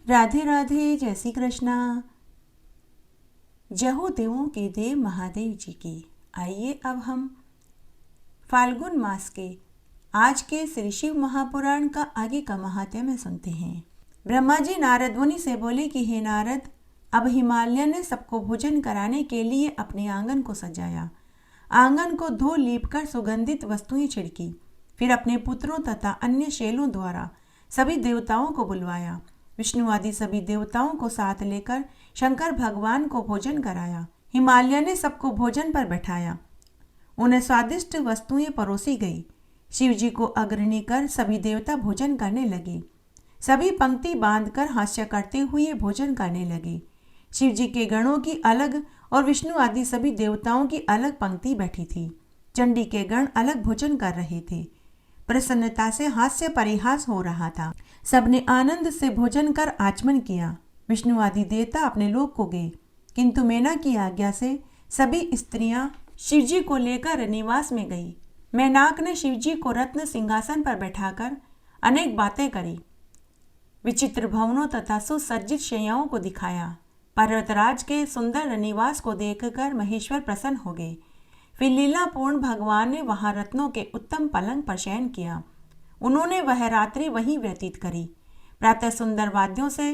राधे राधे, जय श्री कृष्णा। जय हो देवों के देव महादेव जी की। आइए अब हम फाल्गुन मास के आज के श्री शिव महापुराण का आगे का महात्म्य सुनते हैं। ब्रह्मा जी नारद मुनि से बोले कि हे नारद, अब हिमालय ने सबको भोजन कराने के लिए अपने आंगन को सजाया। आंगन को धो लीप कर सुगंधित वस्तुएं छिड़की। फिर अपने पुत्रों तथा अन्य शैलों द्वारा सभी देवताओं को बुलवाया। विष्णु आदि सभी देवताओं को साथ लेकर शंकर भगवान को भोजन कराया। हिमालय ने सबको भोजन पर बैठाया। उन्हें स्वादिष्ट वस्तुएं परोसी गई। शिव जी को अग्रणी कर सभी देवता भोजन करने लगे। सभी पंक्ति बांधकर हास्य करते हुए भोजन करने लगे। शिव जी के गणों की अलग और विष्णु आदि सभी देवताओं की अलग पंक्ति बैठी थी। चंडी के गण अलग भोजन कर रहे थे। प्रसन्नता से हास्य परिहास हो रहा था। सबने आनंद से भोजन कर आचमन किया। विष्णु आदि देवता अपने लोक को गए, किंतु मैना की आज्ञा से सभी स्त्रियां शिवजी को लेकर निवास में गई। मैनाक ने शिवजी को रत्न सिंहासन पर बैठाकर अनेक बातें करी। विचित्र भवनों तथा सुसज्जित शैयाओं को दिखाया। पर्वतराज के सुंदर निवास को देखकर महेश्वर प्रसन्न हो गए। फिर लीलापूर्ण भगवान ने वहां रत्नों के उत्तम पलंग पर शयन किया। उन्होंने वह रात्रि वहीं व्यतीत करी। प्रातः सुंदर वाद्यों से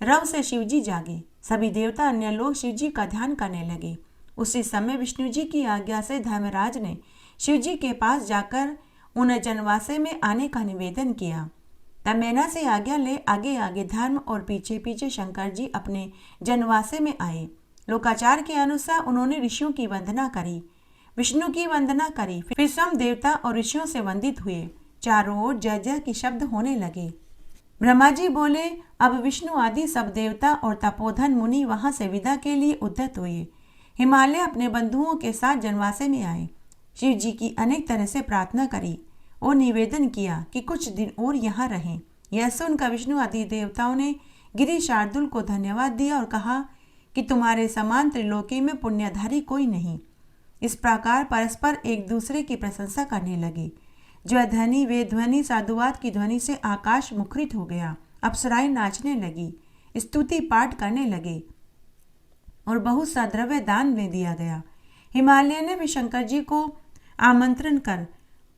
रव से शिवजी जागे। सभी देवता अन्य लोग शिवजी का ध्यान करने लगे। उसी समय विष्णु जी की आज्ञा से धर्मराज ने शिवजी के पास जाकर उन्हें जनवासे में आने का निवेदन किया। तब मैना से आज्ञा ले आगे आगे धर्म और पीछे पीछे शंकर जी अपने जनवासे में आए। लोकाचार के अनुसार उन्होंने ऋषियों की वंदना करी, विष्णु की वंदना करी। फिर स्वयं देवता और ऋषियों से वंदित हुए। चारों ओर जय जय के शब्द होने लगे। ब्रह्मा जी बोले, अब विष्णु आदि सब देवता और तपोधन मुनि वहां से विदा के लिए उद्यत हुए। हिमालय अपने बंधुओं के साथ जनवासे में आए। शिव जी की अनेक तरह से प्रार्थना करी और निवेदन किया कि कुछ दिन और यहाँ रहें। यह सुनकर विष्णु आदि देवताओं ने गिरि शार्दुल को धन्यवाद दिया और कहा कि तुम्हारे समान त्रिलोकी में पुण्यधारी कोई नहीं। इस प्रकार परस्पर एक दूसरे की प्रशंसा करने लगे। जो ध्वनि वे ध्वनि साधुवाद की ध्वनि से आकाश मुखरित हो गया। अप्सराएं नाचने लगी, स्तुति पाठ करने लगे और बहुत सा द्रव्य दान में दिया गया। हिमालय ने भी शंकर जी को आमंत्रण कर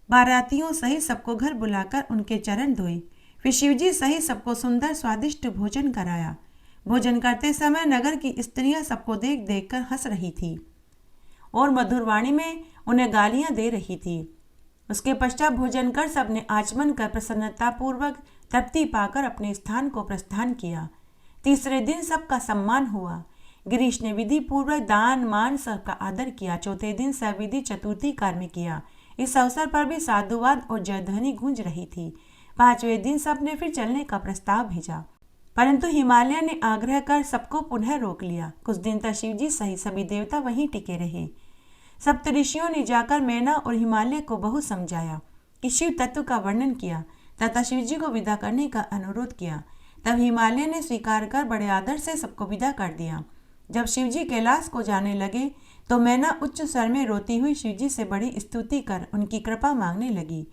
बारातियों सहित सबको घर बुलाकर उनके चरण धोए। फिर शिवजी सहित सबको सुंदर स्वादिष्ट भोजन कराया। भोजन करते समय नगर की स्त्रियां सबको देख देख कर हंस रही थी और मधुरवाणी में उन्हें गालियां दे रही थी। उसके पश्चात भोजन कर सबने आचमन कर प्रसन्नता पूर्वक तृप्ति पाकर अपने स्थान को प्रस्थान किया। तीसरे दिन सबका सम्मान हुआ। गिरीश ने विधि पूर्वक दान मान सबका आदर किया। चौथे दिन सविधि चतुर्थी कर्म किया। इस अवसर पर भी साधुवाद और जयध्वनि गूंज रही थी। पांचवें दिन सबने फिर चलने का प्रस्ताव भेजा, परंतु हिमालय ने आग्रह कर सबको पुनः रोक लिया। कुछ दिन तक शिवजी सहित सभी देवता वहीं टिके रहे। सप्त ऋषियों ने जाकर मैना और हिमालय को बहुत समझाया कि शिव तत्व का वर्णन किया तथा शिवजी को विदा करने का अनुरोध किया। तब हिमालय ने स्वीकार कर बड़े आदर से सबको विदा कर दिया। जब शिवजी कैलाश को जाने लगे तो मैना उच्च स्वर में रोती हुई शिवजी से बड़ी स्तुति कर उनकी कृपा मांगने लगी।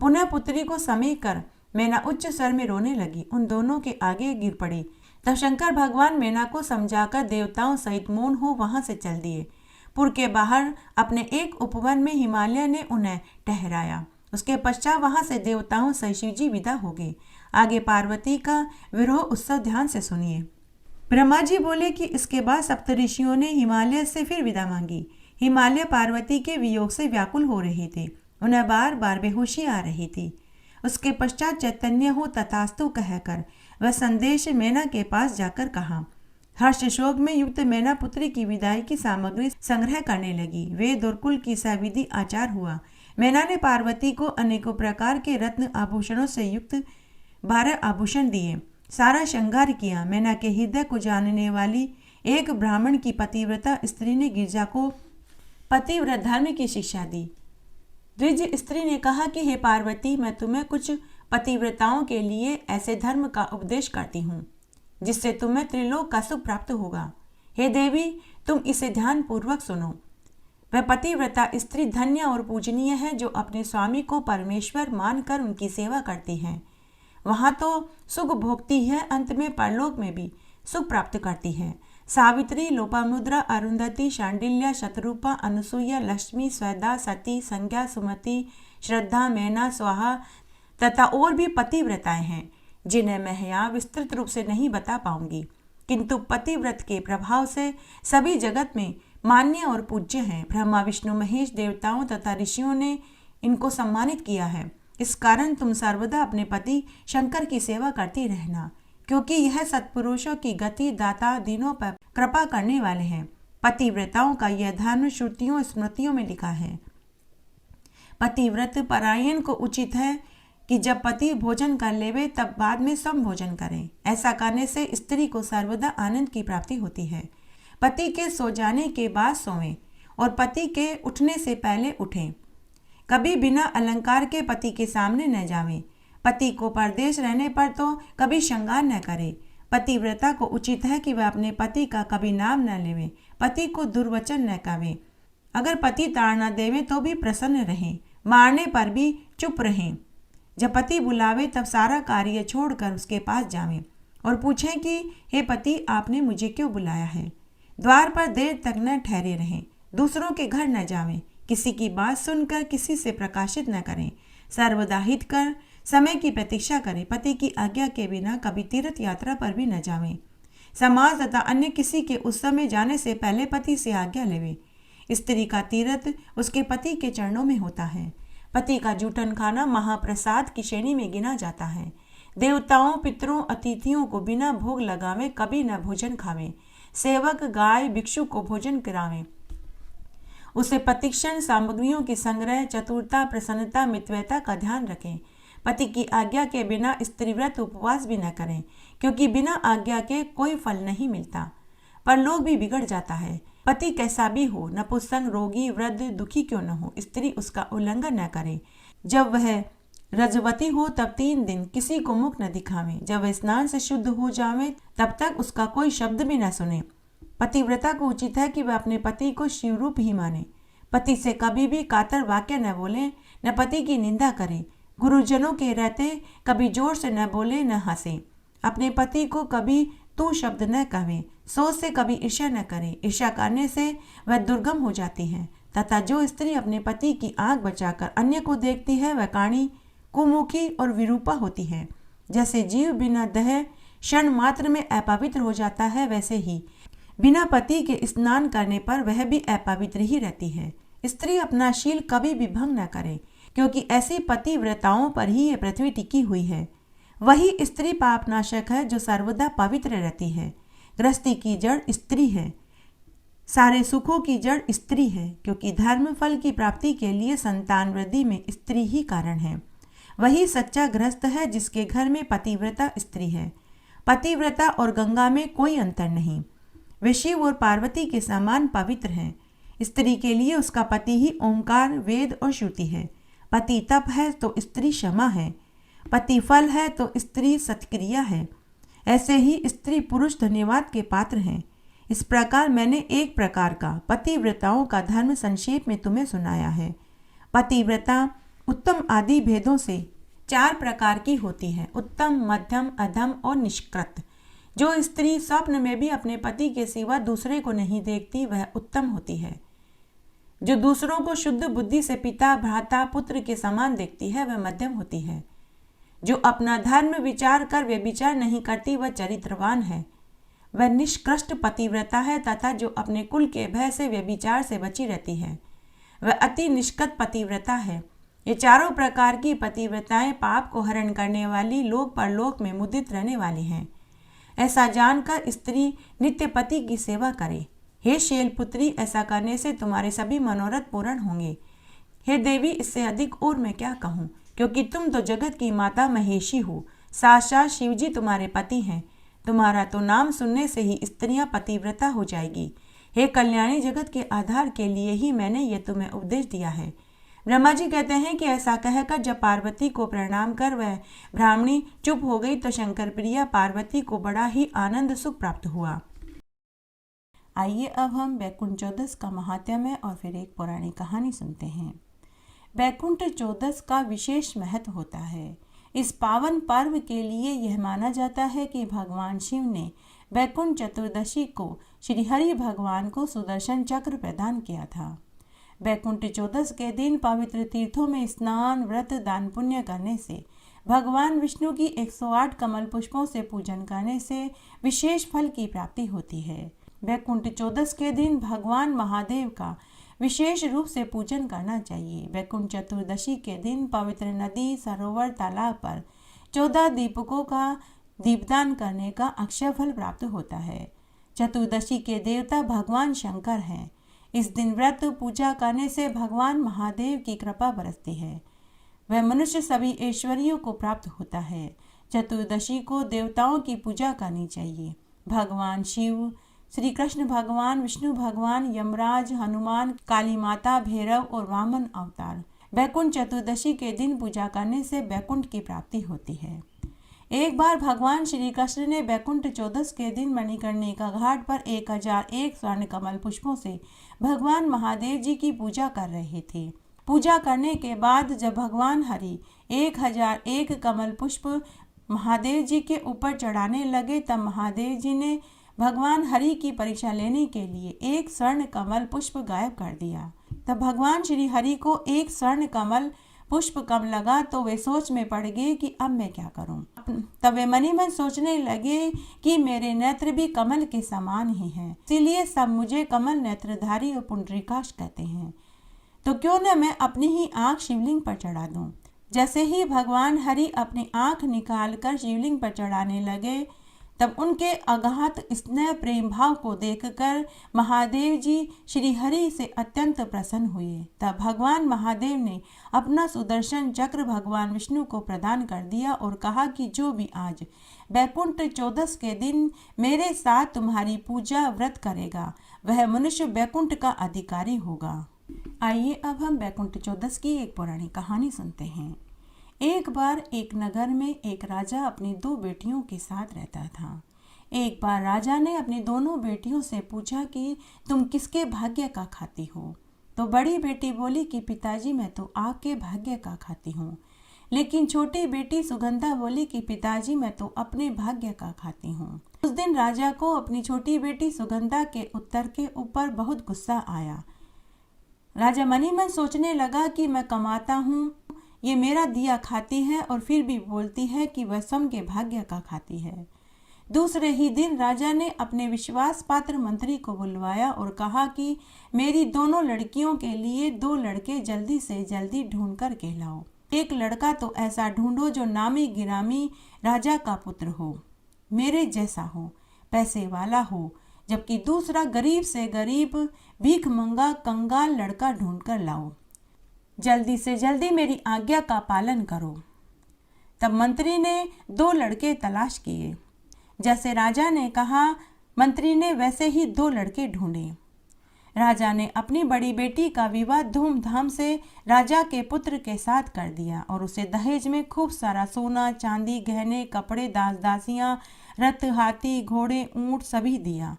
पुनः पुत्री को समेट कर मैना उच्च स्वर में रोने लगी। उन दोनों के आगे गिर पड़ी। तब शंकर भगवान मैना को समझाकर देवताओं सहित मौन हो वहां से चल दिए। पुर के बाहर अपने एक उपवन में हिमालय ने उन्हें ठहराया। उसके पश्चात वहां से देवताओं सहित शिवजी विदा हो गए। आगे पार्वती का विरह उत्सव ध्यान से सुनिए। ब्रह्मा जी बोले कि इसके बाद सप्त ऋषियों ने हिमालय से फिर विदा मांगी। हिमालय पार्वती के वियोग से व्याकुल हो रहे थे। उन्हें बार बार बेहोशी आ रही थी। उसके पश्चात चैतन्य हो तथास्तु कहकर वह संदेश मैना के पास जाकर कहा। हर्ष शोक में युक्त मैना पुत्री की विदाई की सामग्री संग्रह करने लगी। वेद और कुल की सविधि आचार हुआ। मैना ने पार्वती को अनेकों प्रकार के रत्न आभूषणों से युक्त 12 आभूषण दिए। सारा श्रृंगार किया। मैना के हृदय को जानने वाली एक ब्राह्मण की पतिव्रता स्त्री ने गिरजा को पतिव्रत धर्म की शिक्षा दी। द्विज स्त्री ने कहा कि हे पार्वती, मैं तुम्हें कुछ पतिव्रताओं के लिए ऐसे धर्म का उपदेश करती हूँ जिससे तुम्हें त्रिलोक का सुख प्राप्त होगा। हे देवी, तुम इसे ध्यान पूर्वक सुनो। वह पतिव्रता स्त्री धन्य और पूजनीय है जो अपने स्वामी को परमेश्वर मानकर उनकी सेवा करती है। वहाँ तो सुख भोगती है, अंत में परलोक में भी सुख प्राप्त करती है। सावित्री, लोपामुद्रा, अरुंधति, शांडिल्य, शतरूपा, अनुसुईया, लक्ष्मी, स्वेदा, सती, संज्ञा, सुमति, श्रद्धा, मैना, स्वाहा तथा और भी पतिव्रताएं हैं जिन्हें मैं यहाँ विस्तृत रूप से नहीं बता पाऊंगी, किंतु पतिव्रत के प्रभाव से सभी जगत में मान्य और पूज्य हैं। ब्रह्मा, विष्णु, महेश, देवताओं तथा ऋषियों ने इनको सम्मानित किया है। इस कारण तुम सर्वदा अपने पति शंकर की सेवा करती रहना, क्योंकि यह सत्पुरुषों की गति दाता दिनों पर कृपा करने वाले हैं। पतिव्रताओं का यह धर्म श्रुतियों स्मृतियों में लिखा है। पतिव्रत परायण को उचित है कि जब पति भोजन कर लेवे तब बाद में सम भोजन करें। ऐसा करने से स्त्री को सर्वदा आनंद की प्राप्ति होती है। पति के सो जाने के बाद सोएं और पति के उठने से पहले उठें। कभी बिना अलंकार के पति के सामने न जावें। पति को परदेश रहने पर तो कभी श्रृंगार न करे। पतिव्रता को उचित है कि वह अपने पति का कभी नाम न लेवे, पति को दुर्वचन न कहें। अगर पति ताड़ना देवे तो भी प्रसन्न रहें, मारने पर भी चुप रहें। जब पति बुलावे तब सारा कार्य छोड़कर उसके पास जावें और पूछें कि हे पति, आपने मुझे क्यों बुलाया है। द्वार पर देर तक न ठहरे रहें, दूसरों के घर न जावें, किसी की बात सुनकर किसी से प्रकाशित न करें, सर्वदा हित कर समय की प्रतीक्षा करें। पति की आज्ञा के बिना कभी तीर्थ यात्रा पर भी न जावें। समाज तथा अन्य किसी के उत्सव में जाने से पहले पति से आज्ञा लेवें। स्त्री का तीर्थ उसके पति के चरणों में होता है। पति का जूठन खाना महाप्रसाद की श्रेणी में गिना जाता है। देवताओं, पितरों, अतिथियों को बिना भोग लगावे कभी न भोजन खावें। सेवक, गाय, भिक्षु को भोजन करावें। उसे प्रतिक्षण सामग्रियों की संग्रह, चतुरता, प्रसन्नता, मितव्यता का ध्यान रखें। पति की आज्ञा के बिना स्त्रीव्रत उपवास भी न करें, क्योंकि बिना आज्ञा के कोई फल नहीं मिलता। परलोक भी बिगड़ जाता है। पति कैसा भी हो, नपुंसक, रोगी, वृद्ध, दुखी क्यों न हो, स्त्री उसका उल्लंघन न करे। जब वह रजवती हो तब 3 दिन किसी को मुख न दिखावे। जब वह स्नान से शुद्ध हो जावे तब तक उसका कोई शब्द भी न सुने। पतिव्रता को उचित है कि वह अपने पति को शिवरूप ही माने। पति से कभी भी कातर वाक्य न बोले, न पति की निंदा करे। गुरुजनों के रहते कभी जोर से न बोले न हंसे। अपने पति को कभी तू शब्द न कहे। सोच से कभी ईर्ष्या न करे। ईर्ष्या करने से वह दुर्गम हो जाती है तथा जो स्त्री अपने पति की आंख बचाकर अन्य को देखती है वह काणी, कुमुखी और विरूपा होती है। जैसे जीव बिना दह क्षण मात्र में अपवित्र हो जाता है, वैसे ही बिना पति के स्नान करने पर वह भी अपवित्र ही रहती है। स्त्री अपना शील कभी भी भंग न करे, क्योंकि ऐसी पतिव्रताओं पर ही यह पृथ्वी टिकी हुई है। वही स्त्री पापनाशक है जो सर्वदा पवित्र रहती है। गृहस्थी की जड़ स्त्री है, सारे सुखों की जड़ स्त्री है, क्योंकि धर्म फल की प्राप्ति के लिए संतान वृद्धि में स्त्री ही कारण है। वही सच्चा गृहस्थ है जिसके घर में पतिव्रता स्त्री है। पतिव्रता और गंगा में कोई अंतर नहीं। वे शिव और पार्वती के समान पवित्र हैं। स्त्री के लिए उसका पति ही ओंकार, वेद और श्रुति है। पति तप है तो स्त्री क्षमा है। पति फल है तो स्त्री सत्क्रिया है। ऐसे ही स्त्री पुरुष धन्यवाद के पात्र हैं। इस प्रकार मैंने एक प्रकार का पतिव्रताओं का धर्म संक्षेप में तुम्हें सुनाया है। पतिव्रता उत्तम आदि भेदों से 4 प्रकार की होती है, उत्तम, मध्यम, अधम और निष्कृत। जो स्त्री स्वप्न में भी अपने पति के सिवा दूसरे को नहीं देखती वह उत्तम होती है। जो दूसरों को शुद्ध बुद्धि से पिता, भ्राता, पुत्र के समान देखती है वह मध्यम होती है। जो अपना धर्म विचार कर व्यभिचार नहीं करती वह चरित्रवान है, वह निष्कृष्ट पतिव्रता है। तथा जो अपने कुल के भय से व्यभिचार से बची रहती है वह अति निष्कृत पतिव्रता है। ये चारों प्रकार की पतिव्रताएं पाप को हरण करने वाली, लोक परलोक में मुदित रहने वाली हैं। ऐसा जानकर स्त्री नित्य पति की सेवा करे। हे शैलपुत्री, ऐसा करने से तुम्हारे सभी मनोरथ पूर्ण होंगे। हे देवी, इससे अधिक और मैं क्या कहूँ, क्योंकि तुम तो जगत की माता महेशी हो। साक्षात शिवजी तुम्हारे पति हैं। तुम्हारा तो नाम सुनने से ही स्त्रियां पतिव्रता हो जाएगी। हे कल्याणी, जगत के आधार के लिए ही मैंने यह तुम्हें उपदेश दिया है। ब्रह्मा जी कहते हैं कि ऐसा कहकर जब पार्वती को प्रणाम कर वह ब्राह्मणी चुप हो गई तो शंकर प्रिया पार्वती को बड़ा ही आनंद सुख प्राप्त हुआ। आइए अब हम बैकुंठ चौदस का महात्म्य और फिर एक पौराणिक कहानी सुनते हैं। बैकुंठ चौदस का विशेष महत्व होता है। इस पावन पर्व के लिए यह माना जाता है कि भगवान शिव ने वैकुंठ चतुर्दशी को श्री हरि भगवान को सुदर्शन चक्र प्रदान किया था। वैकुंठ चौदस के दिन पवित्र तीर्थों में स्नान, व्रत, दान पुण्य करने से, भगवान विष्णु की 108 कमल पुष्पों से पूजन करने से विशेष फल की प्राप्ति होती है। वैकुंठ चौदस के दिन भगवान महादेव का विशेष रूप से पूजन करना चाहिए। वैकुंठ चतुर्दशी के दिन पवित्र नदी, सरोवर, तालाब पर 14 दीपकों का दीपदान करने का अक्षय फल प्राप्त होता है। चतुर्दशी के देवता भगवान शंकर हैं। इस दिन व्रत पूजा करने से भगवान महादेव की कृपा बरसती है। वह मनुष्य सभी ऐश्वर्यों को प्राप्त होता है। चतुर्दशी को देवताओं की पूजा करनी चाहिए। भगवान शिव, श्री कृष्ण भगवान, विष्णु भगवान, यमराज, हनुमान, काली माता, भैरव और वामन अवतार वैकुंठ चतुर्दशी के दिन पूजा करने से वैकुंठ की प्राप्ति होती है। एक बार भगवान श्री कृष्ण ने वैकुंठ चौदस के दिन मणिकर्णिका घाट पर 1001 स्वर्ण कमल पुष्पों से भगवान महादेव जी की पूजा कर रहे थे। पूजा करने के बाद जब भगवान हरि 1001 कमल पुष्प महादेव जी के ऊपर चढ़ाने लगे, तब महादेव जी ने भगवान हरि की परीक्षा लेने के लिए एक स्वर्ण कमल पुष्प गायब कर दिया। तब भगवान श्री हरि को एक स्वर्ण कमल पुष्प कम लगा तो वे सोच में पड़ गए कि अब मैं क्या करूं। तब वे मनी मन सोचने लगे कि मेरे नेत्र भी कमल के समान ही हैं, इसीलिए सब मुझे कमल नेत्रधारी और पुंडरीकाक्ष कहते हैं। तो क्यों न मैं अपनी ही आंख शिवलिंग पर चढ़ा दूं। जैसे ही भगवान हरि अपनी आंख निकालकर शिवलिंग पर चढ़ाने लगे, तब उनके अगाध स्नेह प्रेम भाव को देखकर महादेव जी श्री हरि से अत्यंत प्रसन्न हुए। तब भगवान महादेव ने अपना सुदर्शन चक्र भगवान विष्णु को प्रदान कर दिया और कहा कि जो भी आज वैकुंठ चौदस के दिन मेरे साथ तुम्हारी पूजा व्रत करेगा, वह मनुष्य वैकुंठ का अधिकारी होगा। आइए अब हम वैकुंठ चौदस की एक पौराणिक कहानी सुनते हैं। एक बार एक नगर में एक राजा अपनी 2 बेटियों के साथ रहता था। एक बार राजा ने अपनी दोनों बेटियों से पूछा कि तुम किसके भाग्य का खाती हो। तो बड़ी बेटी बोली कि पिताजी मैं तो आपके भाग्य का खाती हूँ। लेकिन छोटी बेटी सुगंधा बोली कि पिताजी मैं तो अपने भाग्य का खाती हूँ। उस दिन राजा को अपनी छोटी बेटी सुगंधा के उत्तर के ऊपर बहुत गुस्सा आया। राजा मनी मन सोचने लगा कि मैं कमाता हूँ, ये मेरा दिया खाती है और फिर भी बोलती है कि वह स्वयं के भाग्य का खाती है। दूसरे ही दिन राजा ने अपने विश्वास पात्र मंत्री को बुलवाया और कहा कि मेरी दोनों लड़कियों के लिए 2 लड़के जल्दी से जल्दी ढूंढ कर के लाओ। एक लड़का तो ऐसा ढूंढो जो नामी गिरामी राजा का पुत्र हो, मेरे जैसा हो, पैसे वाला हो, जबकि दूसरा गरीब से गरीब भीख मंगा कंगाल लड़का ढूंढ कर लाओ। जल्दी से जल्दी मेरी आज्ञा का पालन करो। तब मंत्री ने 2 लड़के तलाश किए। जैसे राजा ने कहा, मंत्री ने वैसे ही 2 लड़के ढूंढे। राजा ने अपनी बड़ी बेटी का विवाह धूमधाम से राजा के पुत्र के साथ कर दिया और उसे दहेज में खूब सारा सोना, चांदी, गहने, कपड़े, दास दासियां, रथ, हाथी, घोड़े, ऊंट सभी दिया।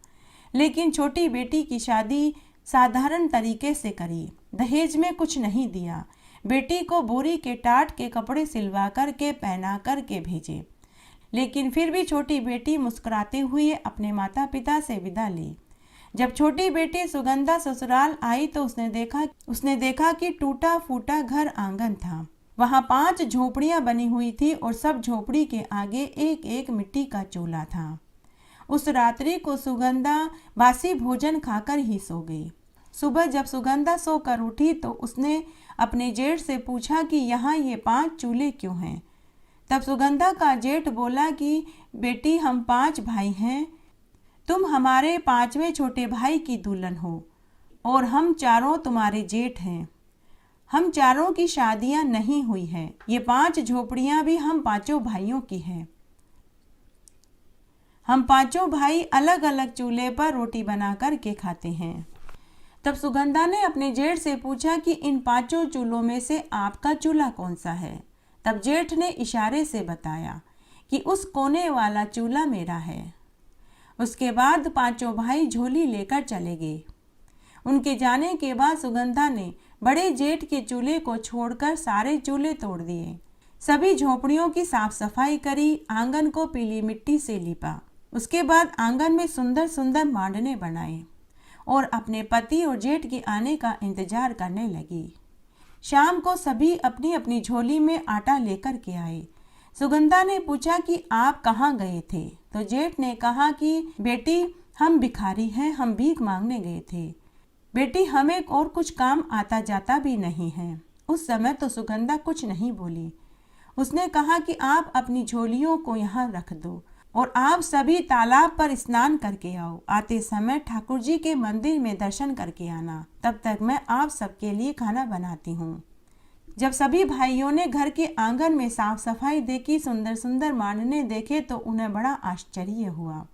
लेकिन छोटी बेटी की शादी साधारण तरीके से करी, दहेज में कुछ नहीं दिया। बेटी को बोरी के टाट के कपड़े सिलवा करके पहना करके भेजे। लेकिन फिर भी छोटी बेटी मुस्कुराते हुए अपने माता पिता से विदा ली। जब छोटी बेटी सुगंधा ससुराल आई तो उसने देखा कि टूटा फूटा घर आंगन था। वहाँ 5 झोपड़ियाँ बनी हुई थी और सब झोपड़ी के आगे एक एक मिट्टी का चूल्हा था। उस रात्रि को सुगंधा बासी भोजन खाकर ही सो गई। सुबह जब सुगंधा सोकर उठी तो उसने अपने जेठ से पूछा कि यहाँ ये 5 चूल्हे क्यों हैं। तब सुगंधा का जेठ बोला कि बेटी हम 5 भाई हैं, तुम हमारे 5वें छोटे भाई की दुल्हन हो और हम चारों तुम्हारे जेठ हैं। हम चारों की शादियां नहीं हुई हैं। ये 5 झोपड़ियां भी हम 5 भाइयों की हैं। हम 5 भाई अलग अलग चूल्हे पर रोटी बना कर के खाते हैं। तब सुगंधा ने अपने जेठ से पूछा कि इन 5 चूल्हों में से आपका चूल्हा कौन सा है। तब जेठ ने इशारे से बताया कि उस कोने वाला चूल्हा मेरा है। उसके बाद 5 भाई झोली लेकर चले गए। उनके जाने के बाद सुगंधा ने बड़े जेठ के चूल्हे को छोड़कर सारे चूल्हे तोड़ दिए। सभी झोपड़ियों की साफ सफाई करी, आंगन को पीली मिट्टी से लीपा। उसके बाद आंगन में सुंदर सुंदर मांडने बनाए और अपने पति और जेठ के आने का इंतजार करने लगी। शाम को सभी अपनी अपनी झोली में आटा लेकर के आए। सुगंधा ने पूछा कि आप कहाँ गए थे? तो जेठ ने कहा कि बेटी, हम भिखारी हैं, हम भीख मांगने गए थे। बेटी, हमें और कुछ काम आता जाता भी नहीं है। उस समय तो सुगंधा कुछ नहीं बोली। उसने कहा कि आप अपनी झोलियों को यहाँ रख दो और आप सभी तालाब पर स्नान करके आओ। आते समय ठाकुर जी के मंदिर में दर्शन करके आना, तब तक मैं आप सबके लिए खाना बनाती हूँ। जब सभी भाइयों ने घर के आंगन में साफ सफाई देखी, सुंदर सुंदर मांडने देखे तो उन्हें बड़ा आश्चर्य हुआ।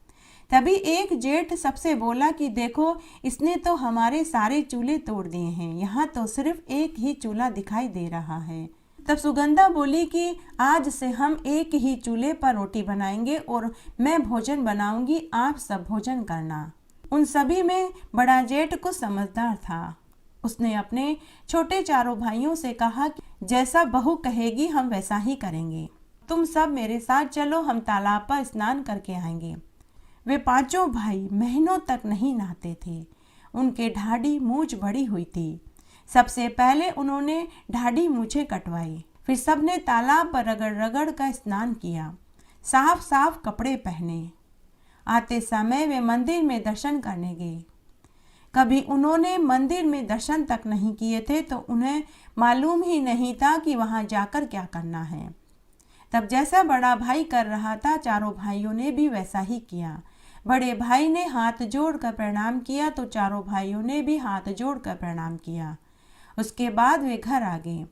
तभी एक जेठ सबसे बोला कि देखो, इसने तो हमारे सारे चूल्हे तोड़ दिए हैं, यहाँ तो सिर्फ एक ही चूल्हा दिखाई दे रहा है। तब सुगंधा बोली कि आज से हम एक ही चूल्हे पर रोटी बनाएंगे और मैं भोजन बनाऊंगी, आप सब भोजन करना। उन सभी में बड़ा जेठ कुछ समझदार था। उसने अपने छोटे चारों भाइयों से कहा कि जैसा बहू कहेगी हम वैसा ही करेंगे, तुम सब मेरे साथ चलो, हम तालाब पर स्नान करके आएंगे। वे पांचों भाई महीनों तक नहीं नहाते थे। उनके ढाढ़ी मूंछ बड़ी हुई थी। सबसे पहले उन्होंने ढाढ़ी मूछें कटवाई, फिर सबने तालाब पर रगड़ रगड़ कर स्नान किया, साफ साफ कपड़े पहने। आते समय वे मंदिर में दर्शन करने गए। कभी उन्होंने मंदिर में दर्शन तक नहीं किए थे तो उन्हें मालूम ही नहीं था कि वहां जाकर क्या करना है। तब जैसा बड़ा भाई कर रहा था, चारों भाइयों ने भी वैसा ही किया। बड़े भाई ने हाथ जोड़कर प्रणाम किया तो चारों भाइयों ने भी हाथ जोड़कर प्रणाम किया। उसके बाद वे घर आ गए।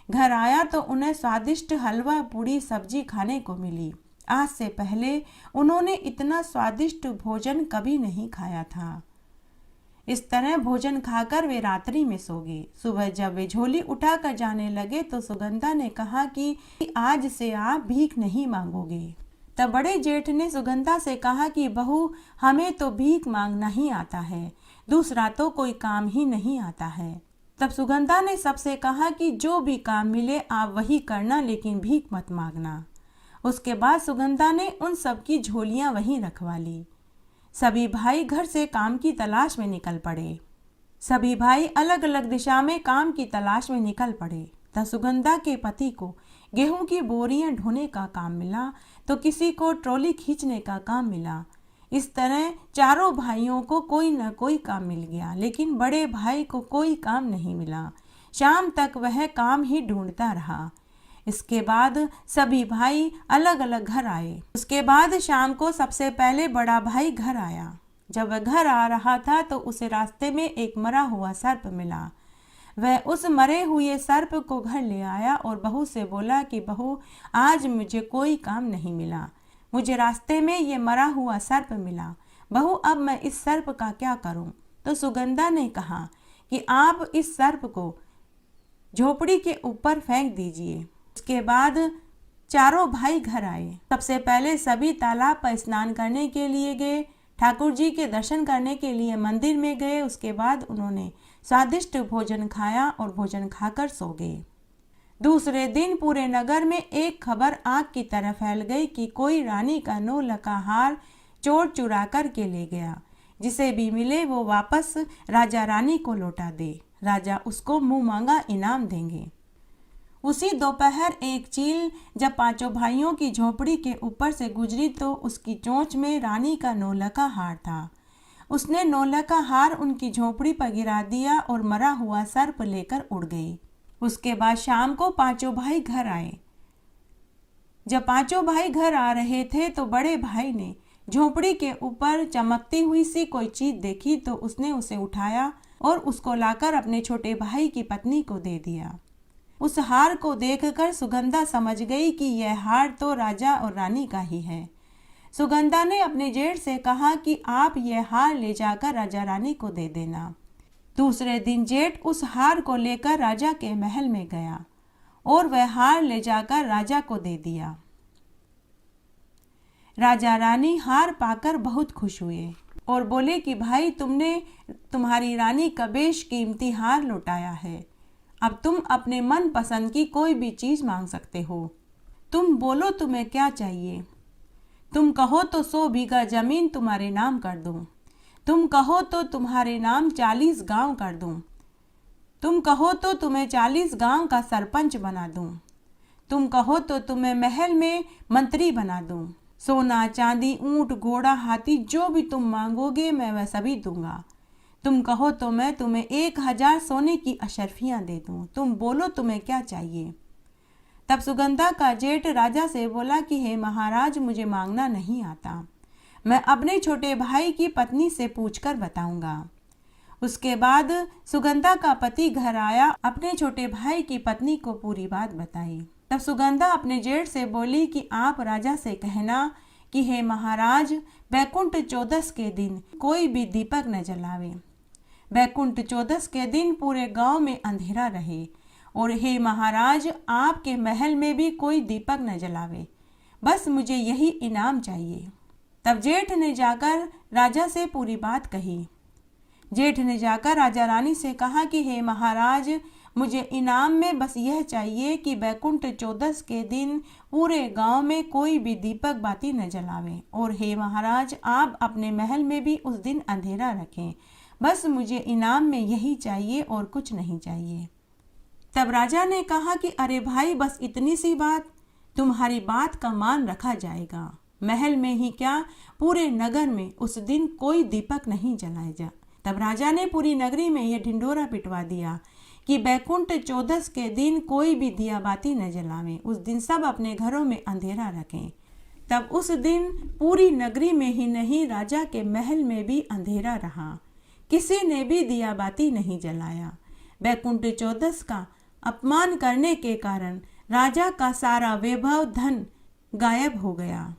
घर आया तो उन्हें स्वादिष्ट हलवा, पूड़ी, सब्जी खाने को मिली। आज से पहले उन्होंने इतना स्वादिष्ट भोजन कभी नहीं खाया था। इस तरह भोजन खाकर वे रात्रि में सो गए। सुबह जब वे झोली उठाकर जाने लगे तो सुगंधा ने कहा कि आज से आप भीख नहीं मांगोगे। तब बड़े जेठ ने सुगंधा से कहा कि बहू, हमें तो भीख मांगना ही आता है, दूसरा तो कोई काम ही नहीं आता है। तब सुगंधा ने सबसे कहा कि जो भी काम मिले आप वही करना, लेकिन भीख मत मांगना। उसके बाद सुगंधा ने उन सब की झोलियां वहीं रखवा ली। सभी भाई घर से काम की तलाश में निकल पड़े। सभी भाई अलग अलग दिशा में काम की तलाश में निकल पड़े। तब सुगंधा के पति को गेहूं की बोरियां ढोने का काम मिला तो किसी को ट्रॉली खींचने का काम मिला। इस तरह चारों भाइयों को कोई न कोई काम मिल गया, लेकिन बड़े भाई को कोई काम नहीं मिला। शाम तक वह काम ही ढूंढता रहा। इसके बाद सभी भाई अलग अलग घर आए। उसके बाद शाम को सबसे पहले बड़ा भाई घर आया। जब वह घर आ रहा था तो उसे रास्ते में एक मरा हुआ सर्प मिला। वह उस मरे हुए सर्प को घर ले आया और बहू से बोला कि बहू, आज मुझे कोई काम नहीं मिला, मुझे रास्ते में ये मरा हुआ सर्प मिला। बहू, अब मैं इस सर्प का क्या करूं? तो सुगंधा ने कहा कि आप इस सर्प को झोपड़ी के ऊपर फेंक दीजिए। उसके बाद चारों भाई घर आए। सबसे पहले सभी तालाब पर स्नान करने के लिए गए, ठाकुर जी के दर्शन करने के लिए मंदिर में गए। उसके बाद उन्होंने स्वादिष्ट भोजन खाया और भोजन खाकर सो गए। दूसरे दिन पूरे नगर में एक खबर आग की तरह फैल गई कि कोई रानी का 9 लका हार चोर चुरा कर के ले गया। जिसे भी मिले वो वापस राजा रानी को लौटा दे, राजा उसको मुंह मांगा इनाम देंगे। उसी दोपहर एक चील जब पांचों भाइयों की झोपड़ी के ऊपर से गुजरी तो उसकी चोंच में रानी का 9 लका हार था। उसने 9 लका हार उनकी झोपड़ी पर गिरा दिया और मरा हुआ सर्प लेकर उड़ गई। उसके बाद शाम को पांचों भाई घर आए। जब पांचों भाई घर आ रहे थे तो बड़े भाई ने झोपड़ी के ऊपर चमकती हुई सी कोई चीज देखी तो उसने उसे उठाया और उसको लाकर अपने छोटे भाई की पत्नी को दे दिया। उस हार को देखकर सुगंधा समझ गई कि यह हार तो राजा और रानी का ही है। सुगंधा ने अपने जेठ से कहा कि आप यह हार ले जाकर राजा रानी को दे देना। दूसरे दिन जेठ उस हार को लेकर राजा के महल में गया और वह हार ले जाकर राजा को दे दिया। राजा रानी हार पाकर बहुत खुश हुए और बोले कि भाई, तुमने तुम्हारी रानी का बेशकीमती हार लौटाया है। अब तुम अपने मन पसंद की कोई भी चीज मांग सकते हो। तुम बोलो तुम्हें क्या चाहिए। तुम कहो तो 100 बीघा जमीन तुम्हारे नाम कर दूं। तुम कहो तो तुम्हारे नाम 40 गांव कर दूं। तुम कहो तो तुम्हें 40 गांव का सरपंच बना दूं। तुम कहो तो तुम्हें महल में मंत्री बना दूं। सोना चांदी ऊंट घोड़ा हाथी जो भी तुम मांगोगे मैं वह सभी दूंगा। तुम कहो तो मैं तुम्हें 1000 सोने की अशर्फियां दे दूं। तुम बोलो तुम्हें क्या चाहिए। तब सुगंधा का जेठ राजा से बोला कि हे महाराज, मुझे मांगना नहीं आता, मैं अपने छोटे भाई की पत्नी से पूछकर बताऊंगा। उसके बाद सुगंधा का पति घर आया, अपने छोटे भाई की पत्नी को पूरी बात बताई। तब सुगंधा अपने जेठ से बोली कि आप राजा से कहना कि हे महाराज, बैकुंठ चौदस के दिन कोई भी दीपक न जलावे। बैकुंठ चौदस के दिन पूरे गांव में अंधेरा रहे और हे महाराज, आपके महल में भी कोई दीपक न जलावे। बस मुझे यही इनाम चाहिए। तब जेठ ने जाकर राजा से पूरी बात कही। जेठ ने जाकर राजा रानी से कहा कि हे महाराज, मुझे इनाम में बस यह चाहिए कि बैकुंठ चौदस के दिन पूरे गांव में कोई भी दीपक बाती न जलावे और हे महाराज, आप अपने महल में भी उस दिन अंधेरा रखें। बस मुझे इनाम में यही चाहिए और कुछ नहीं चाहिए। तब राजा ने कहा कि अरे भाई, बस इतनी सी बात, तुम्हारी बात का मान रखा जाएगा। महल में ही क्या, पूरे नगर में उस दिन कोई दीपक नहीं जलाया। तब राजा ने पूरी नगरी में यह ढिंढोरा पिटवा दिया कि बैकुंठ चौदस के दिन कोई भी दिया बाती न जलावें, उस दिन सब अपने घरों में अंधेरा रखें। तब उस दिन पूरी नगरी में ही नहीं, राजा के महल में भी अंधेरा रहा, किसी ने भी दिया बाती नहीं जलाया। बैकुंठ चौदस का अपमान करने के कारण राजा का सारा वैभव धन गायब हो गया।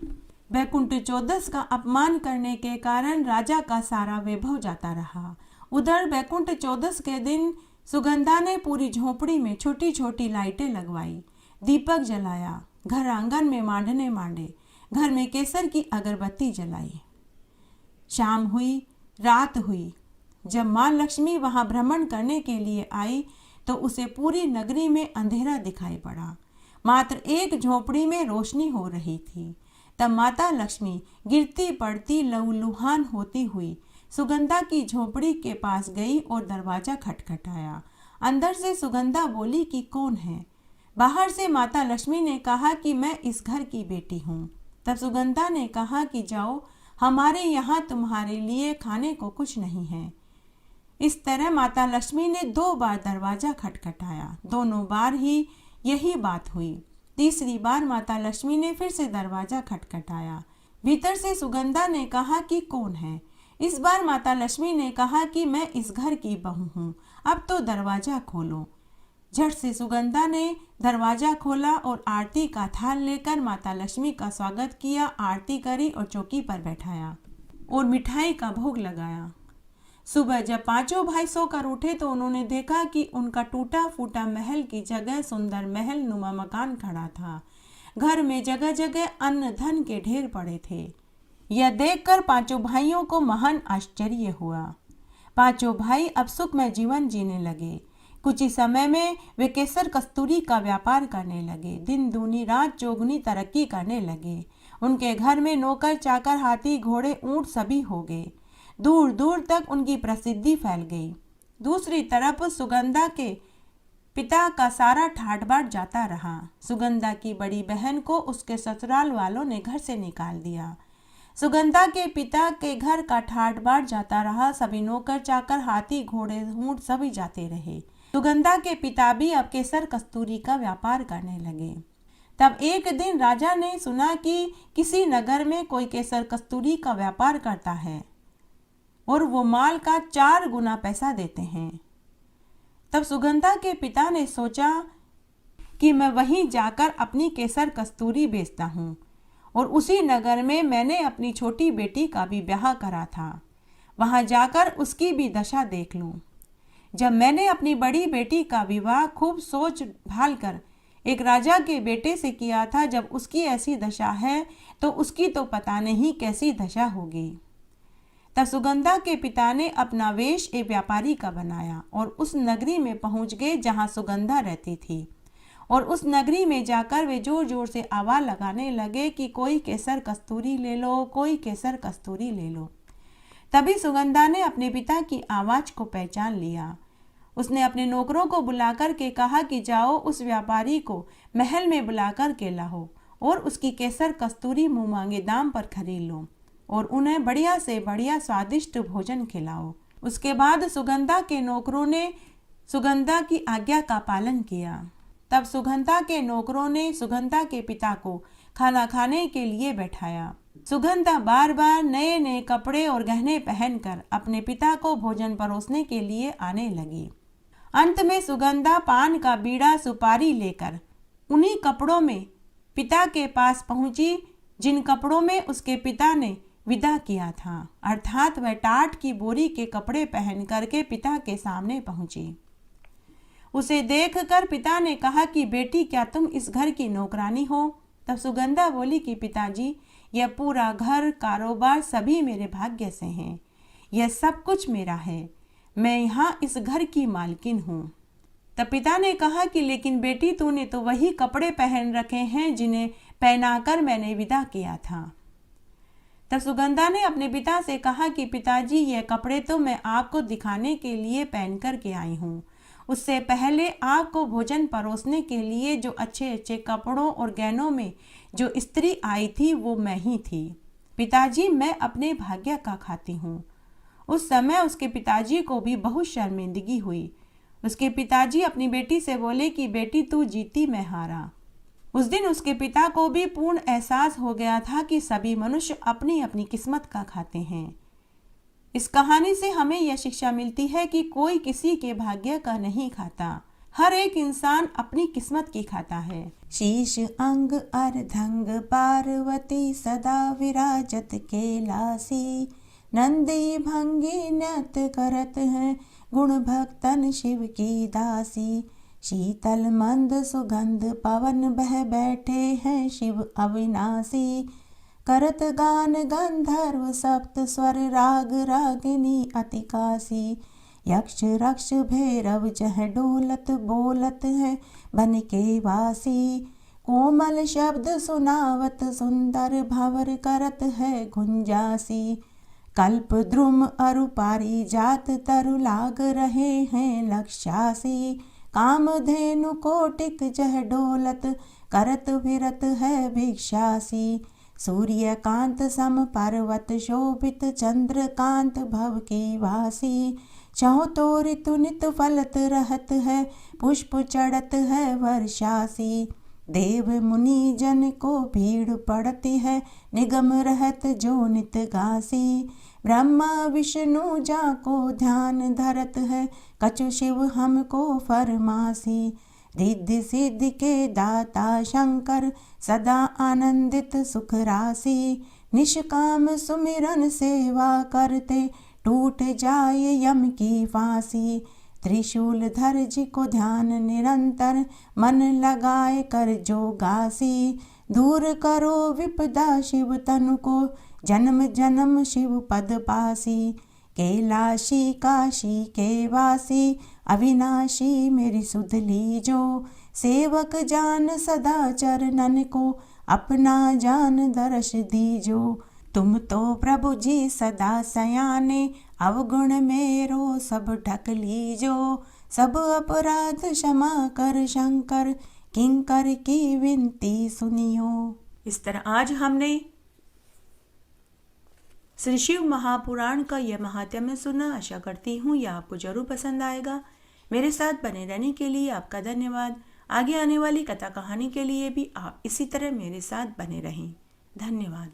बैकुंठ चौदस का अपमान करने के कारण राजा का सारा वैभव जाता रहा। उधर बैकुंठ चौदस के दिन सुगंधा ने पूरी झोपड़ी में छोटी छोटी लाइटें लगवाई, दीपक जलाया, घर आंगन में मांडने मांडे, घर में केसर की अगरबत्ती जलाई। शाम हुई, रात हुई। जब माँ लक्ष्मी वहां भ्रमण करने के लिए आई तो उसे पूरी नगरी में अंधेरा दिखाई पड़ा, मात्र एक झोपड़ी में रोशनी हो रही थी। तब माता लक्ष्मी गिरती पड़ती लहूलुहान होती हुई सुगंधा की झोपड़ी के पास गई और दरवाजा खटखटाया। अंदर से सुगंधा बोली कि कौन है। बाहर से माता लक्ष्मी ने कहा कि मैं इस घर की बेटी हूँ। तब सुगंधा ने कहा कि जाओ, हमारे यहाँ तुम्हारे लिए खाने को कुछ नहीं है। इस तरह माता लक्ष्मी ने 2 बार दरवाजा खटखटाया, दोनों बार ही यही बात हुई। तीसरी बार माता लक्ष्मी ने फिर से दरवाजा खटखटाया। भीतर से सुगंधा ने कहा कि कौन है। इस बार माता लक्ष्मी ने कहा कि मैं इस घर की बहू हूँ, अब तो दरवाजा खोलो। झट से सुगंधा ने दरवाजा खोला और आरती का थाल लेकर माता लक्ष्मी का स्वागत किया, आरती करी और चौकी पर बैठाया और मिठाई का भोग लगाया। सुबह जब पांचों भाई सोकर उठे तो उन्होंने देखा कि उनका टूटा फूटा महल की जगह सुंदर महल नुमा मकान खड़ा था। घर में जगह जगह अन्न धन के ढेर पड़े थे। यह देखकर पांचों भाइयों को महान आश्चर्य हुआ। पांचों भाई अब सुखमय जीवन जीने लगे। कुछ ही समय में वे केसर कस्तूरी का व्यापार करने लगे। दिन दूनी रात चौगुनी तरक्की करने लगे। उनके घर में नौकर चाकर हाथी घोड़े ऊंट सभी हो गए। दूर दूर तक उनकी प्रसिद्धि फैल गई। दूसरी तरफ सुगंधा के पिता का सारा ठाट बाट जाता रहा। सुगंधा की बड़ी बहन को उसके ससुराल वालों ने घर से निकाल दिया। सुगंधा के पिता के घर का ठाट बाट जाता रहा। सभी नौकर चाकर हाथी घोड़े ऊंट सभी जाते रहे। सुगंधा के पिता भी अब केसर कस्तूरी का व्यापार करने लगे। तब एक दिन राजा ने सुना कि किसी नगर में कोई केसर कस्तूरी का व्यापार करता है और वो माल का 4 गुना पैसा देते हैं। तब सुगंधा के पिता ने सोचा कि मैं वहीं जाकर अपनी केसर कस्तूरी बेचता हूँ और उसी नगर में मैंने अपनी छोटी बेटी का भी ब्याह करा था, वहां जाकर उसकी भी दशा देख लूँ। जब मैंने अपनी बड़ी बेटी का विवाह खूब सोच भाल कर एक राजा के बेटे से किया था, जब उसकी ऐसी दशा है तो उसकी तो पता नहीं कैसी दशा होगी। तब सुगंधा के पिता ने अपना वेश एक व्यापारी का बनाया और उस नगरी में पहुंच गए जहां सुगंधा रहती थी। और उस नगरी में जाकर वे जोर जोर से आवाज लगाने लगे कि कोई केसर कस्तूरी ले लो, कोई केसर कस्तूरी ले लो। तभी सुगंधा ने अपने पिता की आवाज को पहचान लिया। उसने अपने नौकरों को बुलाकर के कहा कि जाओ उस व्यापारी को महल में बुलाकर के लाओ और उसकी केसर कस्तूरी मुँह मांगे दाम पर खरीद लो और उन्हें बढ़िया से बढ़िया स्वादिष्ट भोजन खिलाओ। उसके बाद सुगंधा के नौकरों ने सुगंधा की आज्ञा का पालन किया। तब सुगंधा के नौकरों ने सुगंधा के पिता को खाना खाने के लिए बैठाया। सुगंधा बार बार नए नए कपड़े और गहने पहनकर अपने पिता को भोजन परोसने के लिए आने लगी। अंत में सुगंधा पान का बीड़ा सुपारी लेकर उन्हीं कपड़ों में पिता के पास पहुंची जिन कपड़ों में उसके पिता ने विदा किया था, अर्थात वह टाट की बोरी के कपड़े पहन करके पिता के सामने पहुंची। उसे देखकर पिता ने कहा कि बेटी, क्या तुम इस घर की नौकरानी हो? तब सुगंधा बोली कि पिताजी, यह पूरा घर, कारोबार सभी मेरे भाग्य से हैं। यह सब कुछ मेरा है। मैं यहाँ इस घर की मालकिन हूँ। तब पिता ने कहा कि लेकिन बेटी, तूने तो वही कपड़े पहन रखे हैं जिन्हें पहनाकर मैंने विदा किया था। तब सुगंधा ने अपने पिता से कहा कि पिताजी, यह कपड़े तो मैं आपको दिखाने के लिए पहन कर के आई हूँ। उससे पहले आपको भोजन परोसने के लिए जो अच्छे अच्छे कपड़ों और गहनों में जो स्त्री आई थी वो मैं ही थी। पिताजी, मैं अपने भाग्य का खाती हूँ। उस समय उसके पिताजी को भी बहुत शर्मिंदगी हुई। उसके पिताजी अपनी बेटी से बोले कि बेटी, तू जीती, मैं हारा। उस दिन उसके पिता को भी पूर्ण एहसास हो गया था कि सभी मनुष्य अपनी अपनी किस्मत का खाते हैं। इस कहानी से हमें यह शिक्षा मिलती है कि कोई किसी के भाग्य का नहीं खाता, हर एक इंसान अपनी किस्मत की खाता है। शीश अंग अर्धंग पार्वती सदा विराजत कैलासी, नंदी भंगी नृत्य करत हैं गुण भक्तन शिव की दासी। शीतल मंद सुगंध पवन बह बैठे हैं शिव अविनाशी, करत गान गंधर्व सप्त स्वर राग रागिनी अतिकासी। यक्ष रक्ष भैरव जह डोलत बोलत है बन के वासी, कोमल शब्द सुनावत सुंदर भंवर करत है गुंजासी। कल्प द्रुम अरु पारिजात तरु लाग रहे हैं लक्षासी, कामधेनु कोटिक जह डोलत करत विरत है भिक्षासी। सूर्यकांत सम पर्वत शोभित चंद्रकांत भव की वासी, चौतो ऋतु नित फलत रहत है पुष्प चढ़त है वर्षासी। देव मुनि जन को भीड़ पड़ती है निगम रहत जो नित गासी, ब्रह्मा विष्णु जाको ध्यान धरत है कछु शिव हमको फरमासी। रिद्धि सिद्धि के दाता शंकर सदा आनंदित सुख राशि, निष्काम सुमिरन सेवा करते टूट जाए यम की फांसी। त्रिशूल धर जी को ध्यान निरंतर मन लगाए कर जो गासी, दूर करो विपदा शिव तनु को जन्म जन्म शिव पद पासी। कैलाशी काशी के वासी अविनाशी मेरी सुध लीजो, सेवक जान सदा चरणन को अपना जान दर्श दीजो। तुम तो प्रभु जी सदा सयाने अवगुण मेरो सब ढक लीजो, सब अपराध क्षमा कर शंकर किंकर की विनती सुनियो। इस तरह आज हमने श्री शिव महापुराण का यह महात्म्य सुना। आशा करती हूँ यह आपको जरूर पसंद आएगा। मेरे साथ बने रहने के लिए आपका धन्यवाद। आगे आने वाली कथा कहानी के लिए भी आप इसी तरह मेरे साथ बने रहें। धन्यवाद।